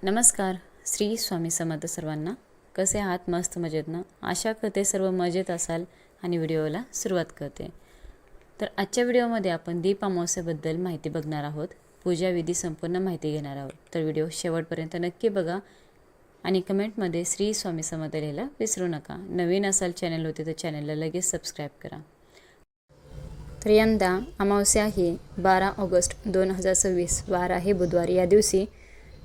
नमस्कार. श्री स्वामी समर्थ सर्वांना. कसे आहात? मस्त मजेत ना? आशा करते सर्व मजेत असाल आणि व्हिडिओला सुरुवात करते. तर आजच्या व्हिडिओमध्ये आपण दीप अमावस्येबद्दल माहिती बघणार आहोत. पूजाविधी संपूर्ण माहिती घेणार आहोत. तर व्हिडिओ शेवटपर्यंत नक्की बघा आणि कमेंटमध्ये श्री स्वामी समर्थ लिहायला विसरू नका. नवीन असाल चॅनल होते तर चॅनलला लगेच सबस्क्राईब करा. तर यंदा अमावस्या ही 12 ऑगस्ट 2026 वार आहे बुधवार. या दिवशी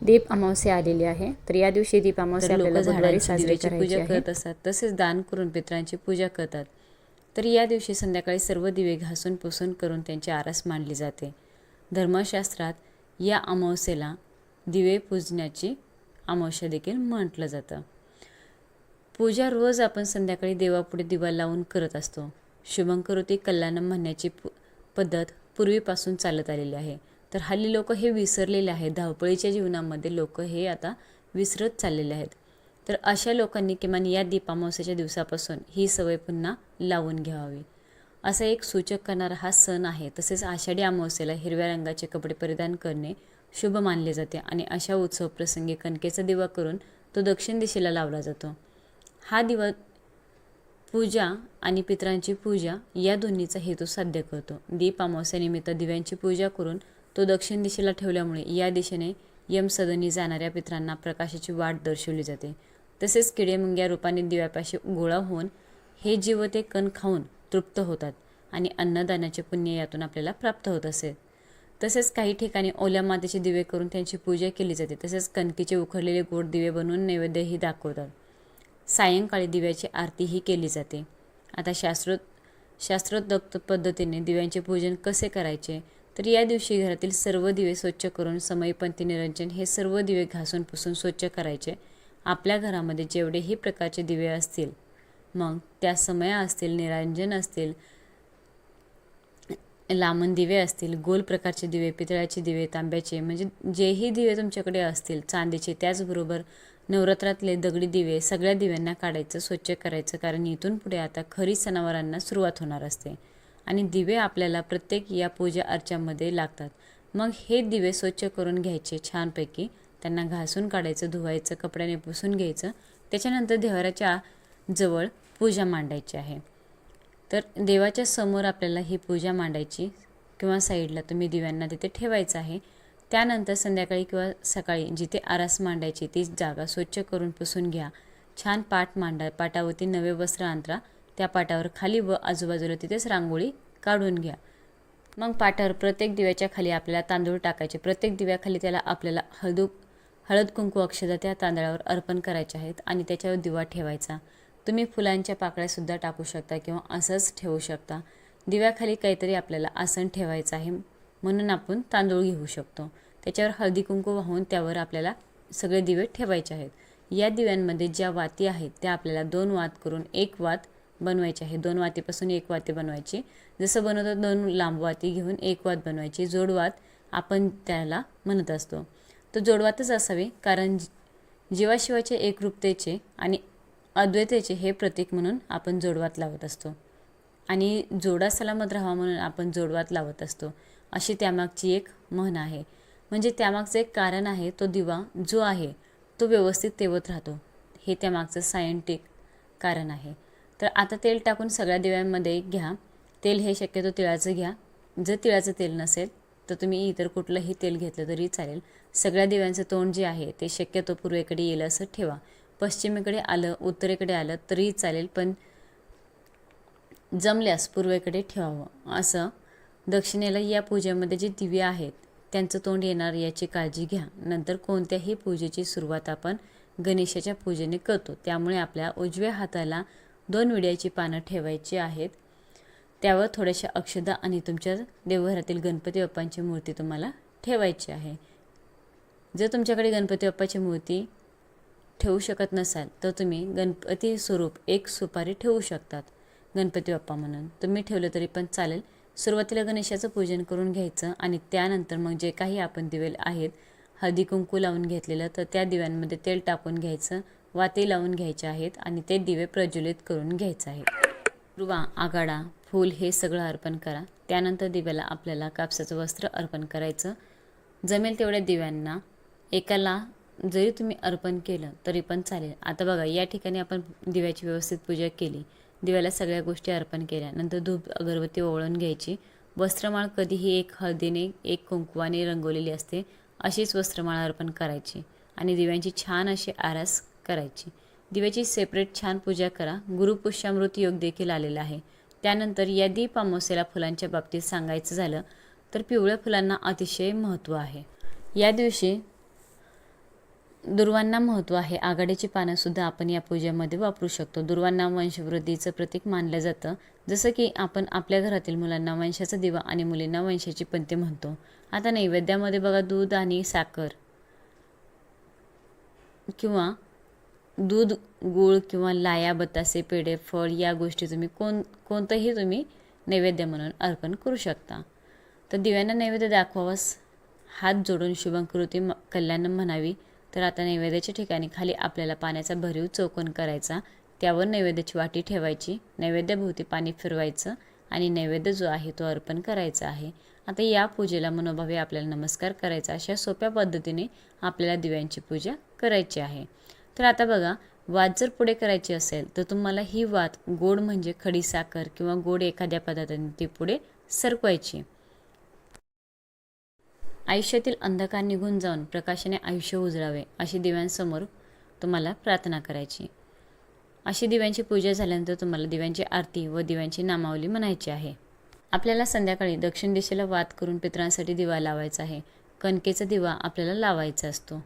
दीप अमावस्या आलेली आहे. तर या दिवशी दीप अमावस्या आपल्याला बुधवारी साजरी करायची पूजा करत असतात. तसेच दान करून पितरांची पूजा करतात. तर या दिवशी संध्याकाळी सर्व दिवे घासून पुसून करून त्यांची आरास मांडली जाते. धर्मशास्त्रात या अमावस्येला दिवे पूजण्याची अमावस्या देखील म्हटलं जातं. पूजा रोज आपण संध्याकाळी देवापुढे दिवा लावून करत असतो. शुभंकरोती कल्याणम म्हणण्याची पद्धत पूर्वीपासून चालत आलेली आहे. तर हल्ली लोक हे विसरलेले आहेत. धावपळीच्या जीवनामध्ये लोक हे आता विसरत चाललेले आहेत. तर अशा लोकांनी किमान या दीप अमावस्येच्या दिवसापासून ही सवय पुन्हा लावून घ्यावी. असा एक सूचक करणारा हा सण आहे. तसेच आषाढी अमावस्येला हिरव्या रंगाचे कपडे परिधान करणे शुभ मानले जाते आणि अशा उत्सव प्रसंगी कणकेचा दिवा करून तो दक्षिण दिशेला लावला जातो. हा दिवा पूजा आणि पितरांची पूजा या दोन्हीचा हेतू साध्य करतो. दीप अमावस्येनिमित्त दिव्यांची पूजा करून तो दक्षिण दिशेला ठेवल्यामुळे या दिशेने यमसदनी जाणाऱ्या पितरांना प्रकाशाची वाट दर्शवली जाते. तसेच किडे मुंग्या रूपाने दिव्यापाशी गोळा होऊन हे जीव ते कण खाऊन तृप्त होतात आणि अन्नदानाचे पुण्य यातून आपल्याला प्राप्त होत असे. तसेच काही ठिकाणी ओल्या मातीचे दिवे करून त्यांची पूजा केली जाते. तसेच कणकीचे उखडलेले गोड दिवे बनवून नैवेद्यही दाखवतात. सायंकाळी दिव्याची आरतीही केली जाते. आता शास्त्रोक्त पद्धतीने दिव्यांचे पूजन कसे करायचे? तर या दिवशी घरातील सर्व दिवे स्वच्छ करून समईपंथी निरंजन हे सर्व दिवे घासून पुसून स्वच्छ करायचे. आपल्या घरामध्ये जेवढेही प्रकारचे दिवे असतील, मग त्या समया असतील, निरंजन असतील, लांबण दिवे असतील, गोल प्रकारचे दिवे, पितळाचे दिवे, तांब्याचे, म्हणजे जेही दिवे तुमच्याकडे असतील, चांदीचे, त्याचबरोबर नवरात्रातले दगडी दिवे, सगळ्या दिव्यांना काढायचं, स्वच्छ करायचं. कारण इथून पुढे आता खरी सणावारांना सुरुवात होणार असते आणि दिवे आपल्याला प्रत्येक या पूजा अर्चामध्ये लागतात. मग हे दिवे स्वच्छ करून घ्यायचे छानपैकी. त्यांना घासून काढायचं, धुवायचं, कपड्याने पुसून घ्यायचं. त्याच्यानंतर देवाऱ्याच्या जवळ पूजा मांडायची आहे. तर देवाच्या समोर आपल्याला ही पूजा मांडायची किंवा साईडला तुम्ही दिव्यांना तिथे ठेवायचं आहे. त्यानंतर संध्याकाळी किंवा सकाळी जिथे आरास मांडायची ती जागा स्वच्छ करून पुसून घ्या. छान पाट मांडा. पाटावरती नवे वस्त्र अंतरा. त्या पाटावर खाली व आजूबाजूला तिथेच रांगोळी काढून घ्या. मग पाटावर प्रत्येक दिव्याच्या खाली आपल्याला तांदूळ टाकायचे. प्रत्येक दिव्याखाली त्याला आपल्याला हळद कुंकू अक्षता त्या तांदळावर अर्पण करायचे आहेत आणि त्याच्यावर दिवा ठेवायचा. तुम्ही फुलांच्या पाकळ्यासुद्धा टाकू शकता किंवा असंच ठेवू शकता. दिव्याखाली काहीतरी आपल्याला आसन ठेवायचं आहे म्हणून आपण तांदूळ घेऊ शकतो. त्याच्यावर हळदी कुंकू वाहून त्यावर आपल्याला सगळे दिवे ठेवायचे आहेत. या दिव्यांमध्ये ज्या वाती आहेत त्या आपल्याला 2 वात करून 1 वात बनवायची आहे. 2 वातीपासून 1 वाती बनवायची. जसं बनवतो 2 लांब वाती घेऊन 1 वात बनवायची. जोडवात आपण त्याला म्हणत असतो. तो जोडवातच असावे, कारण जीवाशिवाच्या एकरूपतेचे आणि अद्वैतेचे हे प्रतीक म्हणून आपण जोडवात लावत असतो आणि जोडा सलामत राहावा म्हणून आपण जोडवात लावत असतो. अशी त्यामागची एक म्हण आहे. म्हणजे त्यामागचं एक कारण आहे. तो दिवा जो आहे तो व्यवस्थित तेवत राहतो. हे त्यामागचं सायंटिक कारण आहे. तर आता तेल टाकून सगळ्या दिव्यांमध्ये घ्या. तेल हे शक्यतो तिळाचं घ्या. जर तिळाचं तेल नसेल तर तुम्ही इतर कुठलंही तेल घेतलं तरी चालेल. सगळ्या दिव्यांचं तोंड जे आहे ते शक्यतो पूर्वेकडे येईल असं ठेवा. पश्चिमेकडे आलं, उत्तरेकडे आलं तरीही चालेल, पण जमल्यास पूर्वेकडे ठेवावं. असं दक्षिणेला या पूजेमध्ये जे दिवे आहेत त्यांचं तोंड येणार याची काळजी घ्या. नंतर कोणत्याही पूजेची सुरुवात आपण गणेशाच्या पूजेने करतो. त्यामुळे आपल्या उजव्या हाताला 2 विड्याची पानं ठेवायची आहेत. त्यावर थोड्याशा अक्षदा आणि तुमच्या देवघरातील गणपती बाप्पांची मूर्ती तुम्हाला ठेवायची आहे. जर तुमच्याकडे गणपती बाप्पाची मूर्ती ठेवू शकत नसाल तर तुम्ही गणपती स्वरूप एक सुपारी ठेवू शकतात गणपती बाप्पा म्हणून. तुम्ही ठेवलं तरी पण चालेल. सुरुवातीला गणेशाचं पूजन करून घ्यायचं आणि त्यानंतर मग जे काही आपण दिवे आहेत हळदी कुंकू लावून घेतलेलं तर त्या दिव्यांमध्ये तेल टाकून घ्यायचं, वाती लावून घ्यायचे आहेत आणि ते दिवे प्रज्वलित करून घ्यायचं आहे. दुर्वा, आघाडा, फूल हे सगळं अर्पण करा. त्यानंतर दिव्याला आपल्याला कापसाचं वस्त्र अर्पण करायचं. जमेल तेवढ्या दिव्यांना एकाला जरी तुम्ही अर्पण केलं तरी पण चालेल. आता बघा या ठिकाणी आपण दिव्याची व्यवस्थित पूजा केली, दिव्याला सगळ्या गोष्टी अर्पण केल्या, नंतर धूप अगरबत्ती ओवाळून घ्यायची. वस्त्रमाळ कधीही एक हळदीने एक कुंकवाने रंगवलेली असते, अशीच वस्त्रमाळ अर्पण करायची आणि दिव्यांची छान अशी आरास करायची. दिव्याची सेपरेट छान पूजा करा. गुरुपुष्यामृत योग देखील आलेला आहे. त्यानंतर या दीप अमावस्येला फुलांच्या बाबतीत सांगायचं झालं तर पिवळ्या फुलांना अतिशय महत्त्व आहे. या दिवशी दुर्वांना महत्त्व आहे. आघाडीची पानंसुद्धा आपण या पूजेमध्ये वापरू शकतो. दुर्वांना वंशवृद्धीचं प्रतीक मानलं जातं. जसं की आपण आपल्या घरातील मुलांना वंशाचा दिवा आणि मुलींना वंशाची पंते म्हणतो. आता नैवेद्यामध्ये बघा दूध आणि साखर किंवा दूध, गूळ किंवा लाया, बतासे, पेढे, फळ या गोष्टी तुम्ही कोणतंही तुम्ही नैवेद्य म्हणून अर्पण करू शकता. तर दिव्यांना नैवेद्य दाखवावास हात जोडून शुभंकृती कल्याण म्हणावी. तर आता नैवेद्याच्या ठिकाणी खाली आपल्याला पाण्याचा भरीव चौकोन करायचा, त्यावर नैवेद्याची वाटी ठेवायची, नैवेद्याभोवती पाणी फिरवायचं आणि नैवेद्य जो आहे तो अर्पण करायचा आहे. आता या पूजेला मनोभावे आपल्याला नमस्कार करायचा. अशा सोप्या पद्धतीने आपल्याला दिव्यांची पूजा करायची आहे. तर आता बघा, वात जर पुढे करायची असेल तर तुम्हाला ही वात गोड म्हणजे खडी साखर किंवा गोड एखाद्या पदार्थाने ती पुढे सरकवायची. आयुष्यातील अंधकार निघून जाऊन प्रकाशाने आयुष्य उजळावे अशी दिव्यांसमोर तुम्हाला प्रार्थना करायची. अशी दिव्यांची पूजा झाल्यानंतर तुम्हाला दिव्यांची आरती व दिव्यांची नामावली म्हणायची आहे. आपल्याला संध्याकाळी दक्षिण दिशेला वात करून पितरांसाठी दिवा लावायचा आहे. कणकेचा दिवा आपल्याला लावायचा असतो,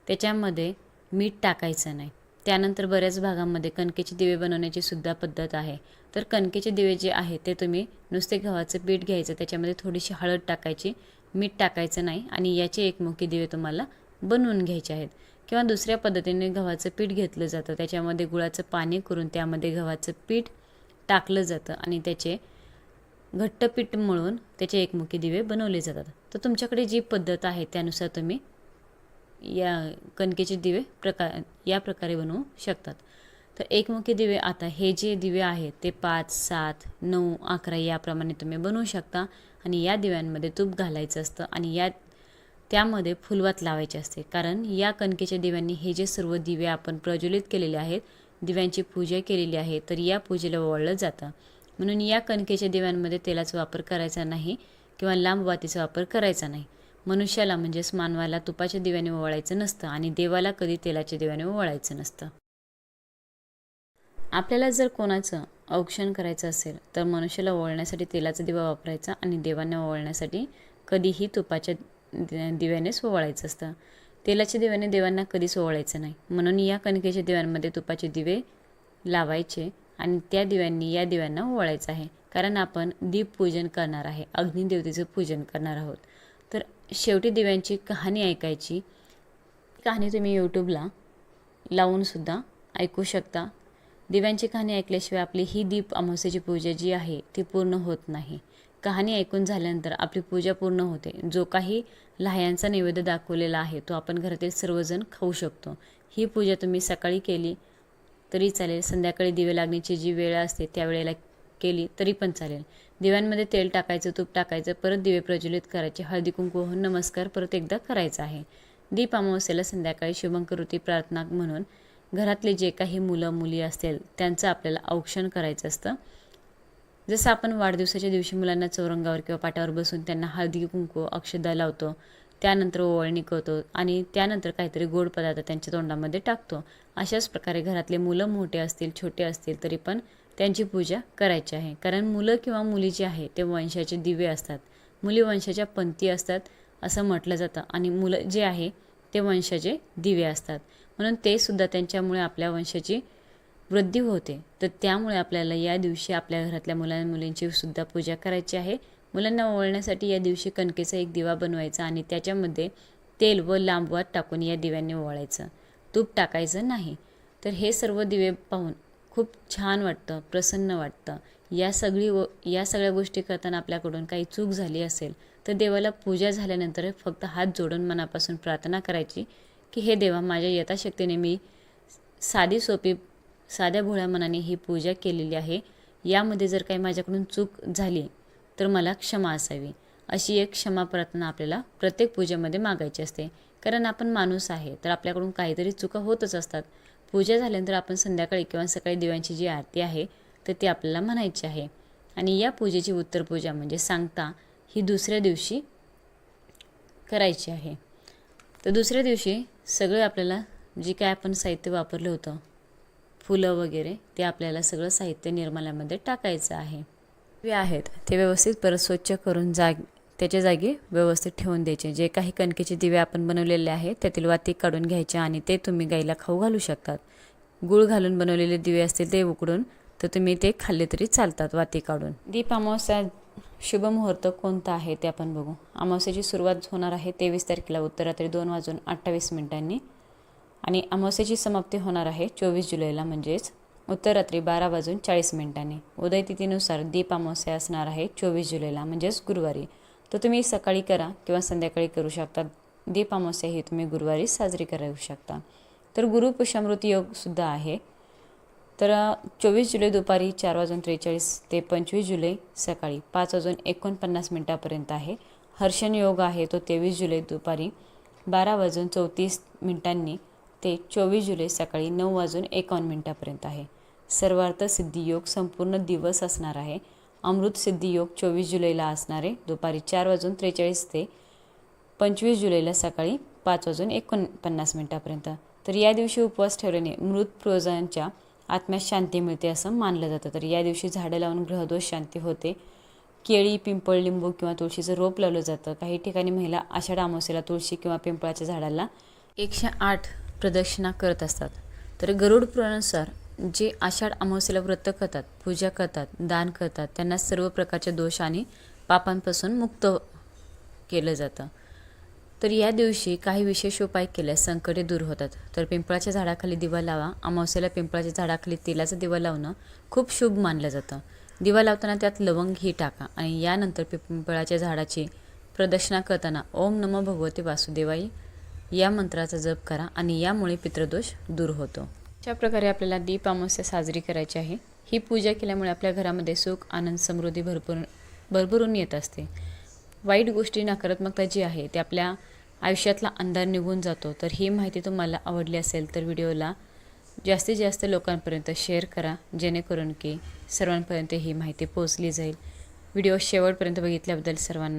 त्याच्यामध्ये मीठ टाकायचं नाही. त्यानंतर बऱ्याच भागांमध्ये कणकेचे दिवे बनवण्याची सुद्धा पद्धत आहे. तर कणकेचे दिवे जे आहे ते तुम्ही नुसते गव्हाचं पीठ घ्यायचं, त्याच्यामध्ये थोडीशी हळद टाकायची, मीठ टाकायचं नाही आणि याचे एकमुखी दिवे तुम्हाला बनवून घ्यायचे आहेत. किंवा दुसऱ्या पद्धतीने गव्हाचं पीठ घेतलं जातं, त्याच्यामध्ये गुळाचं पाणी करून त्यामध्ये गव्हाचं पीठ टाकलं जातं आणि त्याचे घट्ट पीठ मळून त्याचे एकमुखी दिवे बनवले जातात. तर तुमच्याकडे जी पद्धत आहे त्यानुसार तुम्ही या कणकेचे दिवे या प्रकारे बनवू शकतात. तर एकमुखी दिवे, आता हे जे दिवे आहेत ते 5, 7, 9, 11 याप्रमाणे तुम्ही बनवू शकता आणि या दिव्यांमध्ये तूप घालायचं असतं आणि त्यामध्ये फुलवात लावायची असते. कारण या कणकेच्या दिव्यांनी हे जे सर्व दिवे आपण प्रज्वलित केलेले आहेत, दिव्यांची पूजा केलेली आहे, तर या पूजेला ओवाळलं जातं. म्हणून या कणकेच्या दिव्यांमध्ये तेलाचा वापर करायचा नाही किंवा लांब वातीचा वापर करायचा नाही. मनुष्याला म्हणजेच मानवाला तुपाच्या दिव्याने ओवाळायचं नसतं आणि देवाला कधी तेलाच्या दिव्याने ओवाळायचं नसतं. आपल्याला जर कोणाचं औक्षण करायचं असेल तर मनुष्याला ओवाळण्यासाठी तेलाचा दिवा वापरायचा आणि देवांना ओवाळण्यासाठी कधीही तुपाच्या दिव्यानेच ओवाळायचं असतं. तेलाच्या दिव्याने देवांना कधीच ओवाळायचं नाही. म्हणून या कणकेच्या दिव्यांमध्ये तुपाचे दिवे लावायचे आणि त्या दिव्यांनी या दिव्यांना ओवाळायचं आहे. कारण आपण दीपपूजन करणार आहे, अग्निदेवतेचं पूजन करणार आहोत. तर शेवटी दिव्यांची कहाणी ऐकायची. कहाणी तुम्ही यूट्यूबला लावूनसुद्धा ऐकू शकता. दिव्यांची कहाणी ऐकल्याशिवाय आपली ही दीप अमावस्येची पूजा जी आहे ती पूर्ण होत नाही. कहाणी ऐकून झाल्यानंतर आपली पूजा पूर्ण होते. जो काही लाह्यांचा नैवेद्य दाखवलेला आहे तो आपण घरातील सर्वजण खाऊ शकतो. ही पूजा तुम्ही सकाळी केली तरी चालेल, संध्याकाळी दिवे लागण्याची जी वेळ असते त्यावेळेला केली तरी पण चालेल. दिव्यांमध्ये तेल टाकायचं, तूप टाकायचं, परत दिवे प्रज्वलित करायचे, हळदी कुंकू वाहून नमस्कार परत एकदा करायचा आहे. दीप अमावस्येला संध्याकाळी शुभंकरोती प्रार्थना म्हणून घरातले जे काही मुलं मुली असतील त्यांचं आपल्याला औक्षण करायचं असतं. जसं आपण वाढदिवसाच्या दिवशी मुलांना चौरंगावर किंवा पाटावर बसून त्यांना हळदी कुंकू अक्षदा लावतो, त्यानंतर ओवाळणी करतो आणि त्यानंतर काहीतरी गोड पदार्थ त्यांच्या तोंडामध्ये टाकतो. अशाच प्रकारे घरातले मुलं मोठे असतील छोटे असतील तरी पण त्यांची पूजा करायची आहे. कारण मुलं किंवा मुली जे आहे ते वंशाचे दिवे असतात, मुली वंशाच्या पंथी असतात असं म्हटलं जातं आणि मुलं जे आहे ते वंशाचे दिवे असतात. म्हणून ते सुद्धा त्यांच्यामुळे आपल्या वंशाची वृद्धी होते. तर त्यामुळे आपल्याला या दिवशी आपल्या घरातल्या मुलींची सुद्धा पूजा करायची आहे. मुलांना ओवाळण्यासाठी या दिवशी कणकेचा एक दिवा बनवायचा आणि त्याच्यामध्ये तेल व लांब वात टाकून या दिव्यांनी ओवाळायचं, तूप टाकायचं नाही. तर हे सर्व दिवे पाहून खूप छान वाटतं, प्रसन्न वाटतं. या सगळ्या गोष्टी करताना आपल्याकडून काही चूक झाली असेल तर देवाला पूजा झाल्यानंतर फक्त हात जोडून मनापासून प्रार्थना करायची की हे देवा, माझ्या यथाशक्तीने मी साध्या भोळ्या मनाने ही पूजा केलेली आहे. यामध्ये जर काही माझ्याकडून चूक झाली तर मला क्षमा असावी. अशी एक क्षमा प्रार्थना आपल्याला प्रत्येक पूजेमध्ये मागायची असते. कारण आपण माणूस आहे, तर आपल्याकडून काहीतरी चुका होतच असतात. पूजा झाल्यानंतर आपण संध्याकाळी किंवा सकाळी दिव्यांची जी आरती आहे तर ती आपल्याला म्हणायची आहे. आणि या पूजेची उत्तर पूजा म्हणजे सांगता ही दुसऱ्या दिवशी करायची आहे. तर दुसऱ्या दिवशी सगळं आपल्याला जे काय आपण साहित्य वापरलं होतं, फुलं वगैरे, ते आपल्याला सगळं साहित्य निर्माल्यामध्ये टाकायचं आहे. दिवे आहेत ते व्यवस्थित परत स्वच्छ करून त्याच्या जागी व्यवस्थित ठेवून द्यायचे. जे काही कणकेचे दिवे आपण बनवलेले आहेत त्यातील वाती काढून घ्यायचे आणि ते तुम्ही गाईला खाऊ घालू शकतात. गूळ घालून बनवलेले दिवे असतील ते उकडून तर तुम्ही ते खाल्ले तरी चालतात वाती काढून. दीप अमावस्या शुभ मुहूर्त कोणता आहे ते आपण बघू. अमावस्याची सुरुवात होणार आहे 23 तारखेला उत्तरात्री 2:28 आणि अमावस्याची समाप्ती होणार आहे 24 जुलैला म्हणजेच उत्तरात्री 12:40. उदय तिथीनुसार दीप अमावस्या असणार आहे 24 जुलैला म्हणजेच गुरुवारी. तर तुम्ही सकाळी करा किंवा संध्याकाळी करू शकता. दीप अमावस्या ही तुम्ही गुरुवारी साजरी करू शकता. तर गुरु पुष्यामृत योग सुद्धा आहे. तर 24 जुलै दुपारी 4:43 ते 25 जुलै सकाळी 5:49 आहे. हर्षण योग आहे तो 23 जुलै दुपारी 12:34 ते 24 जुलै सकाळी 9:51 आहे. सर्वार्थ सिद्धी योग संपूर्ण दिवस असणार आहे. अमृत सिद्धी योग 24 जुलैला असणार आहे दुपारी 4:43 ते 25 जुलैला सकाळी 5:49. तर या दिवशी उपवास ठेवल्याने मृत पूर्वजांच्या आत्म्यास शांती मिळते असं मानलं जातं. तर या दिवशी झाडं लावून ग्रहदोष शांती होते. केळी, पिंपळ, लिंबू किंवा तुळशीचं रोप लावलं जातं. काही ठिकाणी महिला आषाढ अमावस्येला तुळशी किंवा पिंपळाच्या झाडाला 108 प्रदक्षिणा करत असतात. तर गरुड पुराणानुसार जे आषाढ अमावस्येला व्रत करतात, पूजा करतात, दान करतात त्यांना सर्व प्रकारचे दोष आणि पापांपासून मुक्त केलं जातं. तर या दिवशी काही विशेष उपाय केल्यास संकटे दूर होतात. तर पिंपळाच्या झाडाखाली दिवा लावा. अमावस्येला पिंपळाच्या झाडाखाली तेलाचा दिवा लावणं खूप शुभ मानलं जातं. दिवा लावताना त्यात लवंग ही टाका आणि यानंतर पिंपळाच्या झाडाची प्रदक्षिणा करताना ओम नमो भगवते वासुदेवाय या मंत्राचा जप करा आणि यामुळे पितृदोष दूर होतो. अशा प्रकारे आपल्याला दीप अमावस्या साजरी करायची आहे. ही पूजा केल्यामुळे आपल्या घरामध्ये सुख, आनंद, समृद्धी भरभरून येत असते. वाईट गोष्टी, नकारात्मकता जी आहे ते आपल्या आयुष्यातला अंधार निघून जातो. तर ही माहिती तुम्हाला आवडली असेल तर व्हिडिओला जास्तीत जास्त लोकांपर्यंत शेअर करा, जेणेकरून की सर्वांपर्यंत ही माहिती पोहोचली जाईल. व्हिडिओ शेवटपर्यंत बघितल्याबद्दल सर्वांना